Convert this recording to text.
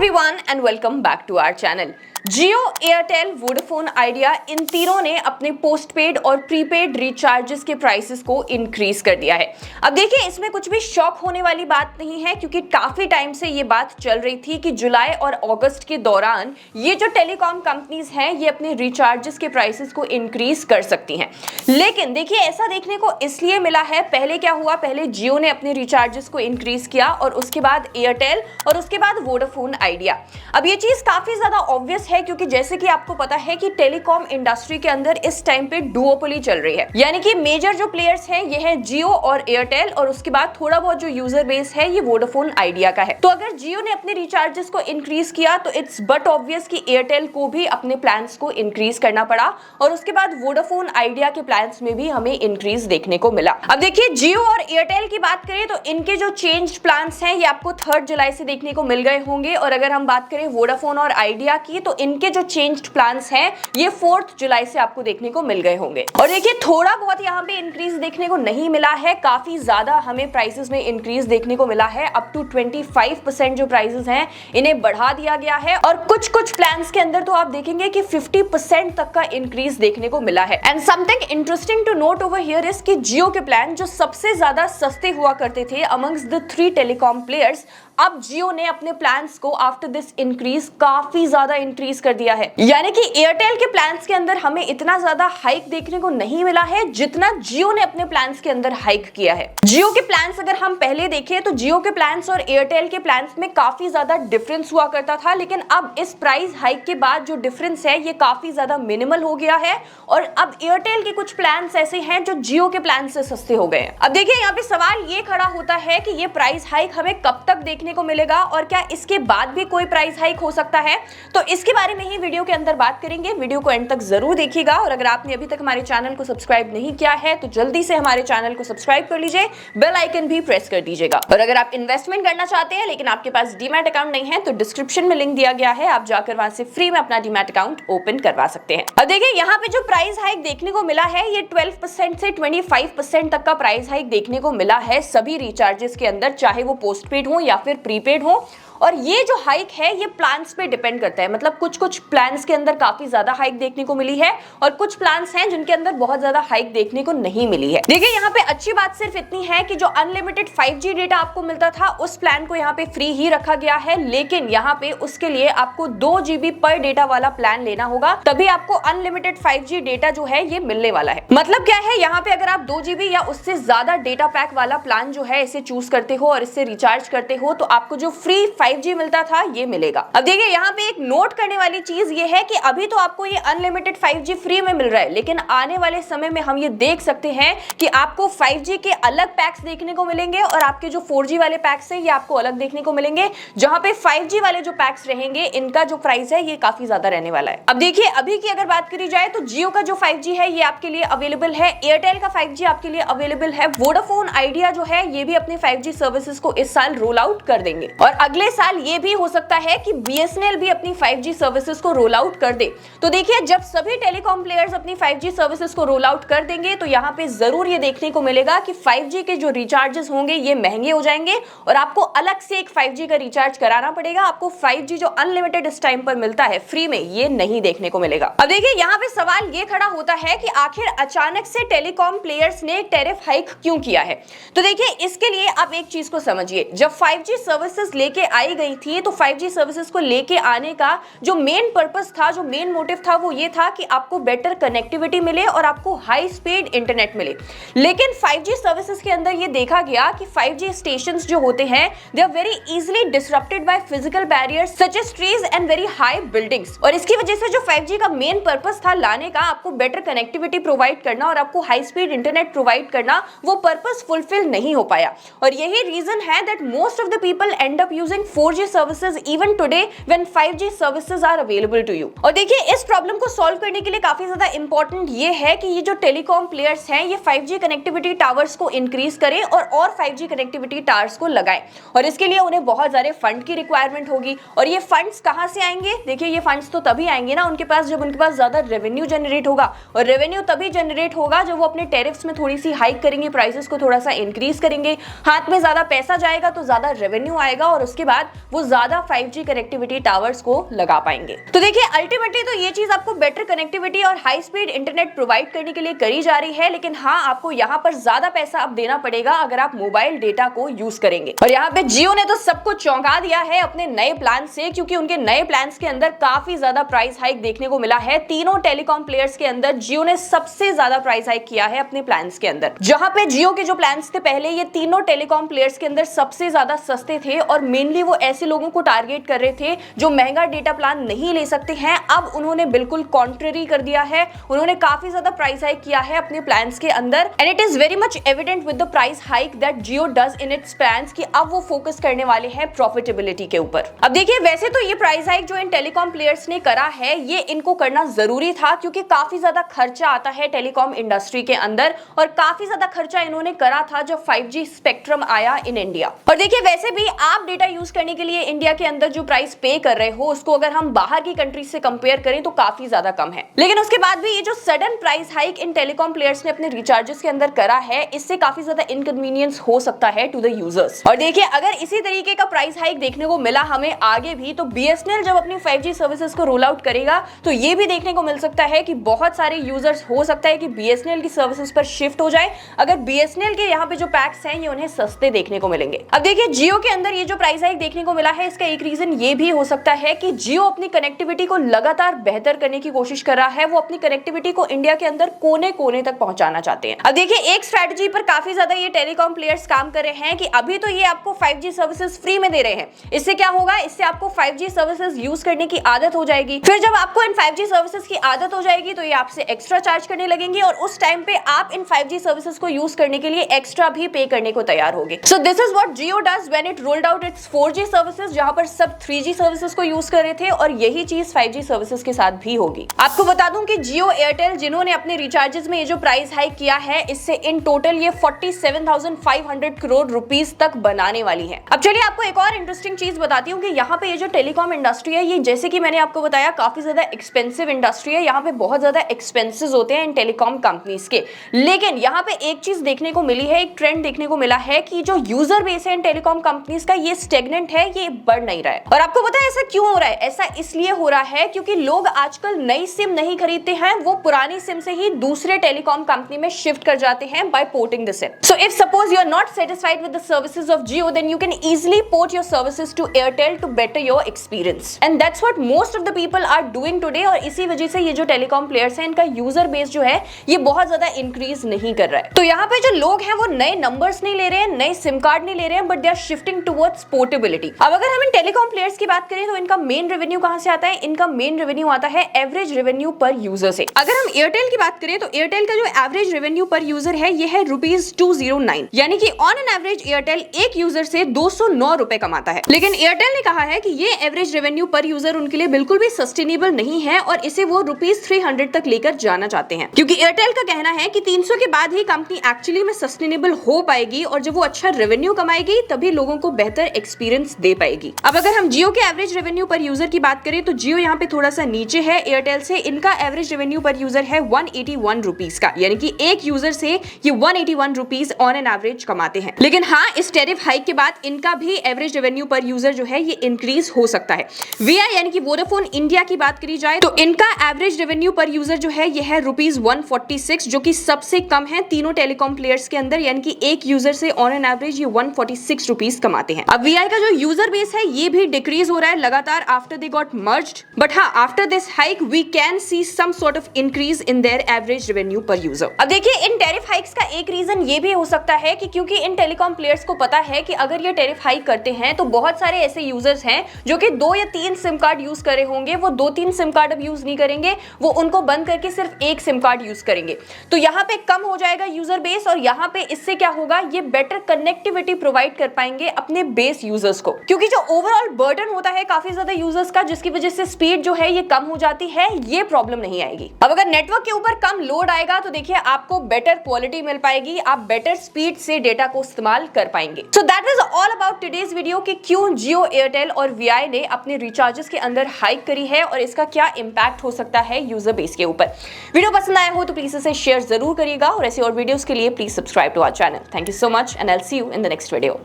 everyone and welcome back to our channel. Jio, Airtel, Vodafone idea in तीनों ने अपने postpaid और prepaid recharges के प्राइसेस को इंक्रीज कर दिया है। अब देखिए, इसमें कुछ भी शॉक होने वाली बात नहीं है क्योंकि काफी टाइम से ये बात चल रही थी कि जुलाई और अगस्त के दौरान ये जो टेलीकॉम कंपनीज हैं ये अपने रिचार्जेस के प्राइसेस को इंक्रीज कर सकती हैं। लेकिन देखिए, ऐसा देखने को इसलिए मिला है, पहले क्या हुआ, पहले जियो ने अपने रिचार्जेस को इंक्रीज किया और उसके बाद एयरटेल और उसके बाद वोडाफोन आइडिया। अब ये चीज काफी ज्यादा ऑब्वियस है क्योंकि जैसे कि आपको पता है कि टेलीकॉम इंडस्ट्री के अंदर इस टाइम पे डुओपोली चल रही है, यानी कि मेजर जो प्लेयर्स हैं ये है जियो और एयरटेल और उसके बाद थोड़ा बहुत जो यूजर बेस है ये वोडाफोन आइडिया का है। तो अगर जियो ने अपने रिचार्जेस को इंक्रीज किया तो इट्स बट ऑब्वियस कि एयरटेल को भी अपने प्लान्स को इंक्रीज करना पड़ा और उसके बाद वोडाफोन आइडिया के प्लान्स में भी हमें इंक्रीज देखने को मिला। अब देखिए, जियो और एयरटेल की बात करें तो इनके जो चेंज प्लान्स हैं ये आपको 3 जुलाई से देखने को मिल गए होंगे और अगर हम बात करें वोडाफोन और आइडिया की तो इनके जो चेंज्ड प्लान्स हैं ये 4 जुलाई से आपको देखने को मिल गए होंगे। और देखिए, थोड़ा बहुत यहाँ पे इंक्रीज देखने को नहीं मिला है, काफी ज्यादा हमें प्राइसेस में इंक्रीज देखने को मिला है। अप टू 25% जो प्राइसेस हैं इन्हें बढ़ा दिया गया है और कुछ प्लान्स के अंदर तो आप देखेंगे कि 50% तक का इंक्रीज देखने को मिला है। And something interesting to note over here is कि जियो के प्लान जो सबसे ज्यादा सस्ते हुआ करते थे अमंग्स द 3 टेलीकॉम प्लेयर्स, अब जियो ने अपने प्लान्स को आफ्टर दिस इंक्रीज काफी ज्यादा इंक्रीज कर दिया है। यानी कि एयरटेल के प्लान्स के अंदर हमें इतना ज्यादा हाइक देखने को नहीं मिला है जितना जियो ने अपने प्लान्स के अंदर हाइक किया है। जियो के प्लान्स अगर हम पहले देखें तो जियो के प्लान्स और एयरटेल के प्लान्स में काफी ज्यादा डिफरेंस हुआ करता था, लेकिन अब इस प्राइस हाइक के बाद जो डिफरेंस है ये काफी ज्यादा मिनिमल हो गया है और अब एयरटेल के कुछ प्लान्स ऐसे हैं जो जियो के प्लान से सस्ते हो गए हैं। अब देखिए, यहाँ पे सवाल ये खड़ा होता है कि ये प्राइस हाइक हमें कब तक देखने को मिलेगा और क्या इसके बाद भी कोई प्राइस हाइक हो सकता है, तो इसके बारे में ही वीडियो के अंदर बात करेंगे। वीडियो को एंड तक जरूर देखिएगा और अगर आपने अभी तक हमारे चैनल को सब्सक्राइब नहीं किया है तो जल्दी से हमारे चैनल को सब्सक्राइब कर लीजिए, बेल आइकन भी प्रेस कर दीजिएगा। और अगर आप इन्वेस्टमेंट करना चाहते हैं लेकिन आपके पास डीमैट अकाउंट नहीं है तो डिस्क्रिप्शन में लिंक दिया गया है, आप जाकर वहां से फ्री में अपना डीमैट अकाउंट ओपन करवा सकते हैं। अब देखिए, यहाँ पे जो प्राइस हाइक देखने को मिला है ये 12% से 25% तक का प्राइस हाइक देखने को मिला है सभी रिचार्जेस के अंदर, चाहे वो पोस्टपेड हो या फिर प्रीपेड हो। और ये जो हाइक है ये प्लान्स पे डिपेंड करता है, मतलब कुछ प्लान्स के अंदर काफी ज्यादा हाइक देखने को मिली है और कुछ प्लान्स हैं जिनके अंदर बहुत ज्यादा हाइक देखने को नहीं मिली है। देखिए, यहाँ पे अच्छी बात सिर्फ इतनी है कि जो अनलिमिटेड 5G डेटा आपको मिलता था उस प्लान को यहाँ पे फ्री ही रखा गया है, लेकिन यहाँ पे उसके लिए आपको 2 GB पर डेटा वाला प्लान लेना होगा, तभी आपको अनलिमिटेड 5G डेटा जो है ये मिलने वाला है। मतलब क्या है, यहाँ पे अगर आप 2 GB या उससे ज्यादा डेटा पैक वाला प्लान जो है इसे चूज करते हो और इससे रिचार्ज करते हो तो आपको जो फ्री 5G मिलता था ये मिलेगा। अब देखिए, यहाँ पे एक नोट करने वाली चीज ये है कि अभी तो आपको ये अनलिमिटेड 5G फ्री में मिल रहा है, लेकिन आने वाले समय में हम ये देख सकते हैं कि आपको 5G के अलग पैक्स देखने को मिलेंगे और आपके जो 4G वाले पैक्स है ये आपको अलग देखने को मिलेंगे, जहां पे 5G वाले जो पैक्स रहेंगे इनका जो प्राइस है ये काफी ज्यादा रहने वाला है। अब देखिए, अभी की अगर बात करी जाए तो जियो का जो 5G है ये आपके लिए अवेलेबल है, एयरटेल का 5G आपके लिए अवेलेबल है, वोडाफोन आइडिया जो है ये भी अपने 5G सर्विसेज को इस साल रोल आउट कर देंगे और अगले साल ये भी हो सकता है कि BSNL भी अपनी 5G सर्विसेज को रोल आउट कर दे। तो देखिए, जब सभी टेलीकॉम प्लेयर्स अपनी 5G सर्विसेज को रोल आउट कर देंगे तो यहाँ पे जरूर ये देखने को मिलेगा कि 5G के जो रिचार्जेस होंगे ये महंगे हो जाएंगे और आपको अलग से एक 5G का रिचार्ज कराना पड़ेगा। आपको 5G जो अनलिमिटेड इस टाइम पर मिलता है फ्री में, ये नहीं देखने को मिलेगा। अब देखिए, यहाँ पे सवाल ये खड़ा होता है कि आखिर अचानक से टेलीकॉम प्लेयर्स ने टैरिफ हाइक क्यों किया है। तो देखिए, इसके लिए आप एक चीज को समझिए, जब 5G सर्विसेज लेके आई गई थी तो 5G सर्विसेज को लेके आने का जो मेन पर्पस था, जो मेन मोटिव था वो ये था कि आपको बेटर कनेक्टिविटी मिले और आपको हाई स्पीड इंटरनेट मिले। लेकिन 5G सर्विसेज के अंदर ये देखा गया कि 5G स्टेशंस जो होते हैं they are very easily disrupted by physical barriers such as trees and very high buildings, और इसकी वजह से जो 5G का मेन पर्पस था लाने का, आपको बेटर कनेक्टिविटी प्रोवाइड करना और आपको हाई स्पीड इंटरनेट प्रोवाइड करना, वो पर्पस फुलफिल नहीं हो पाया। और यही रीजन है that most of the people and up using 4G services even today when 5G services are available to you। और देखिए, इस प्रॉब्लम को सॉल्व करने के लिए काफी ज्यादा इंपॉर्टेंट ये है कि ये जो टेलीकॉम प्लेयर्स हैं ये 5G कनेक्टिविटी टावर्स को इंक्रीज करें और 5G कनेक्टिविटी टावर्स को लगाएं, और इसके लिए उन्हें बहुत सारे फंड की रिक्वायरमेंट होगी। और ये फंड्स कहां से आएंगे? देखिए, ये फंड्स तो तभी आएंगे ना उनके पास जब उनके पास ज्यादा रेवेन्यू जनरेट होगा, और रेवेन्यू तभी जनरेट होगा जब वो अपने टैरिफ्स में थोड़ी सी हाइक करेंगे, प्राइसेस को थोड़ा सा इंक्रीज करेंगे, हाथ में ज्यादा पैसा जाएगा तो ज्यादा रेवेन्यू आएगा और उसके बाद बाद वो ज्यादा 5G कनेक्टिविटी टावर्स को लगा पाएंगे। तो देखिए अल्टीमेटली तो ये चीज आपको बेटर कनेक्टिविटी और हाई स्पीड इंटरनेट प्रोवाइड करने के लिए करी जा रही है, लेकिन हाँ आपको यहाँ पर ज्यादा पैसा अब देना पड़ेगा अगर आप मोबाइल डेटा को यूज करेंगे। और यहाँ पे जियो ने तो सबको चौंका दिया है अपने नए प्लान से, क्योंकि उनके नए प्लान्स के अंदर काफी ज्यादा प्राइस हाइक देखने को मिला है। तीनों टेलीकॉम प्लेयर्स के अंदर जियो ने सबसे ज्यादा प्राइस हाइक किया है अपने प्लान्स के अंदर। जहां पे जियो के जो प्लान्स थे पहले, ये तीनों टेलीकॉम प्लेयर्स के अंदर सबसे ज्यादा सस्ते थे और मेनली वो ऐसे लोगों को टारगेट कर रहे थे जो महंगा डेटा प्लान नहीं ले सकते हैं। अब उन्होंने बिल्कुल कॉन्ट्ररी कर दिया है, उन्होंने काफी ज्यादा प्राइस हाइक किया है अपने प्लान्स के अंदर। And it is very much evident with the price hike that Jio does in its plans कि अब वो फोकस करने वाले हैं प्रॉफिटेबिलिटी के ऊपर। अब देखिए वैसे तो ये प्राइस हाइक जो इन टेलीकॉम प्लेयर्स ने करा है ये इनको करना जरूरी था, क्योंकि काफी ज्यादा खर्चा आता है टेलीकॉम इंडस्ट्री के अंदर और काफी ज्यादा खर्चा इन्होंने करा था जब 5G स्पेक्ट्रम आया इन इंडिया। और देखिए वैसे भी आप डेटा यूज करने के लिए इंडिया के अंदर जो प्राइस पे कर रहे हो उसको अगर हम बाहर की कंट्री से कंपेयर करें तो काफी ज्यादा कम है। लेकिन उसके बाद भी ये जो sudden price hike in telecom players ने अपने रिचार्जेस के अंदर करा है, इससे काफी ज्यादा इनकन्वीनियंस हो सकता है टू द यूजर्स। और देखिए अगर इसी तरीके का प्राइस हाइक देखने को मिला हमें आगे भी, तो BSNL जब अपनी 5G सर्विसेज को रोल आउट करेगा तो ये भी देखने को मिल सकता है कि बहुत सारे यूजर्स हो सकता है कि BSNL की सर्विसेज पर शिफ्ट हो जाए, अगर BSNL के यहाँ पे जो पैक्स हैं ये उन्हें सस्ते देखने को मिलेंगे। अब देखिए जियो के अंदर ये जो प्राइस हाइक देखने को मिला है, इसका एक रीजन ये भी हो सकता है कि जियो अपनी कनेक्टिविटी को लगातार बेहतर करने की कोशिश कर रहा है। वो अपनी कनेक्टिविटी को इंडिया के अंदर कोने कोने तक पहुंचाना चाहते हैं। अब देखिए एक स्ट्रेटजी पर काफी ज्यादा ये टेलीकॉम प्लेयर्स काम कर रहे हैं कि अभी तो ये आपको 5G सर्विसेज फ्री में दे रहे हैं, इससे क्या होगा, इससे आपको 5G सर्विसेज यूज करने की आदत हो जाएगी। फिर जब आपको इन 5G सर्विसेज की आदत हो जाएगी तो ये आपसे एक्स्ट्रा चार्ज करने लगेंगे और उस टाइम पे आप इन 5G सर्विसेज को यूज करने के लिए एक्स्ट्रा भी पे करने को तैयार होगे। So this is what Jio does when it rolled out it's 4G services, जहां पर सब 3G सर्विसेज को यूज कर रहे थे, और यही चीज 5G सर्विसेज के साथ भी होगी। आपको बता दूं कि जियो एयरटेल जिन्होंने अपने रिचार्जेस में ये जो प्राइस हाइक किया है, इससे इन टोटल ये 47,500 करोड़ रुपीस तक बनाने वाली है। अब चलिए आपको एक और इंटरेस्टिंग चीज बताती हूँ कि यहाँ पे ये जो टेलीकॉम इंडस्ट्री है, ये जैसे कि मैंने आपको बताया काफी ज्यादा एक्सपेंसिव इंडस्ट्री है, यहाँ पे बहुत ज्यादा एक्सपेंसेस होते हैं इन टेलीकॉम कंपनीज के। लेकिन यहाँ पे एक चीज देखने को मिली है, एक ट्रेंड देखने को मिला है कि जो यूजर बेस है इन टेलीकॉम कंपनीज का, ये स्टेगनेंट है, ये बढ़ नहीं रहा है। और आपको पता है ऐसा क्यों हो रहा है? ऐसा इसलिए हो रहा है क्योंकि लोग आजकल नई सिम नहीं खरीदते हैं, वो पुरानी सिम से ही दूसरे टेलीकॉम कंपनी में शिफ्ट कर जाते हैं by porting the SIM. So if suppose you are not satisfied with the services of Jio, then you can easily port your services to Airtel to better your experience, and that's what most of the people are doing today. और इसी वजह से ये जो telecom players हैं, इनका user base जो है ये बहुत ज्यादा इंक्रीज नहीं कर रहा है। तो यहाँ पे जो लोग हैं वो नए नंबर्स नहीं ले रहे हैं, नए सिम कार्ड नहीं ले रहे हैं, but they are shifting towards portability. अब अगर हम इन टेलीकॉम प्लेयर्स की बात करें तो इनका मेन रेवेन्यू कहां से आता है? इनका मेन रेवेन्यू आता है एवरेज रेवेन्यू पर यूजर से। अगर हम एयरटेल की बात करें तो एयरटेल का जो एवरेज रेवेन्यू पर यूजर है ये है ₹209, यानी कि ऑन एन एवरेज एयरटेल एक यूजर से 209 रुपए कमाता है। लेकिन एयरटेल ने कहा है कि ये एवरेज रेवेन्यू पर यूजर उनके लिए बिल्कुल भी सस्टेनेबल नहीं है और इसे वो ₹300 तक लेकर जाना चाहते हैं, क्योंकि एयरटेल का कहना है कि 300 के बाद ही कंपनी एक्चुअली में सस्टेनेबल हो पाएगी और जब वो अच्छा रेवेन्यू कमाएगी तभी लोगों को बेहतर एक्सपीरियंस दे पाएगी। अब अगर हम जियो के एवरेज रेवेन्यू पर यूजर की बात करें तो जियो यहाँ पे थोड़ा सा नीचे है एयरटेल से। इनका एवरेज रेवेन्यू पर यूजर है 181 रुपीज का, यानी कि एक यूजर से ये 181 रुपीज ऑन एन एवरेज कमाते हैं। लेकिन हाँ, इस टैरिफ हाइक के बाद इनका भी एवरेज रेवेन्यू पर यूजर जो है ये इंक्रीज हो सकता है। VI यानी कि वोडाफोन इंडिया की बात करी जाए तो इनका एवरेज रेवेन्यू पर यूजर जो है ये है ₹146, जो कि सबसे कम है तीनों टेलीकॉम प्लेयर्स के अंदर, यानी कि एक यूजर से ऑन एन एवरेज ये 146 रुपीज कमाते हैं। अब VI का जो यूजर बेस है ये भी डिक्रीज हो रहा है लगातार after they got merged, but हाँ, after this hike we can see some sort of increase in their average revenue per user. अब देखिए इन टैरिफ हाइक्स का एक रीजन ये भी हो सकता है कि क्योंकि इन टेलीकॉम प्लेयर्स को पता है कि अगर ये टैरिफ हाइक करते हैं तो बहुत सारे ऐसे यूजर्स हैं जो कि 2 या 3 सिम कार्ड यूज कर रहे होंगे, वो 2-3 सिम कार्ड अब यूज नहीं करेंगे, वो उनको बंद करके सिर्फ एक सिम कार्ड यूज करेंगे। तो यहाँ पे कम हो जाएगा यूजर बेस और यहाँ पे इससे क्या होगा, ये बेटर कनेक्टिविटी प्रोवाइड कर पाएंगे अपने बेस यूजर्स को, क्योंकि जो ओवरऑल बर्डन होता है काफी ज्यादा यूजर्स का, जिसकी वजह से स्पीड जो है ये कम हो जाती है, ये प्रॉब्लम नहीं आएगी। अब अगर नेटवर्क के ऊपर कम लोड आएगा तो देखिए आपको बेटर क्वालिटी मिल पाएगी, आप बेटर स्पीड से डेटा को इस्तेमाल कर पाएंगे। So that was all about today's video कि क्यों जियो, एयरटेल और VI ने अपने रिचार्जेस के अंदर हाइक करी है और इसका क्या इंपैक्ट हो सकता है यूजर बेस के ऊपर। वीडियो पसंद आया हो तो प्लीज इसे शेयर जरूर करिएगा और ऐसे और वीडियोस के लिए please subscribe to our channel. Thank you so much and I will see you in the next video.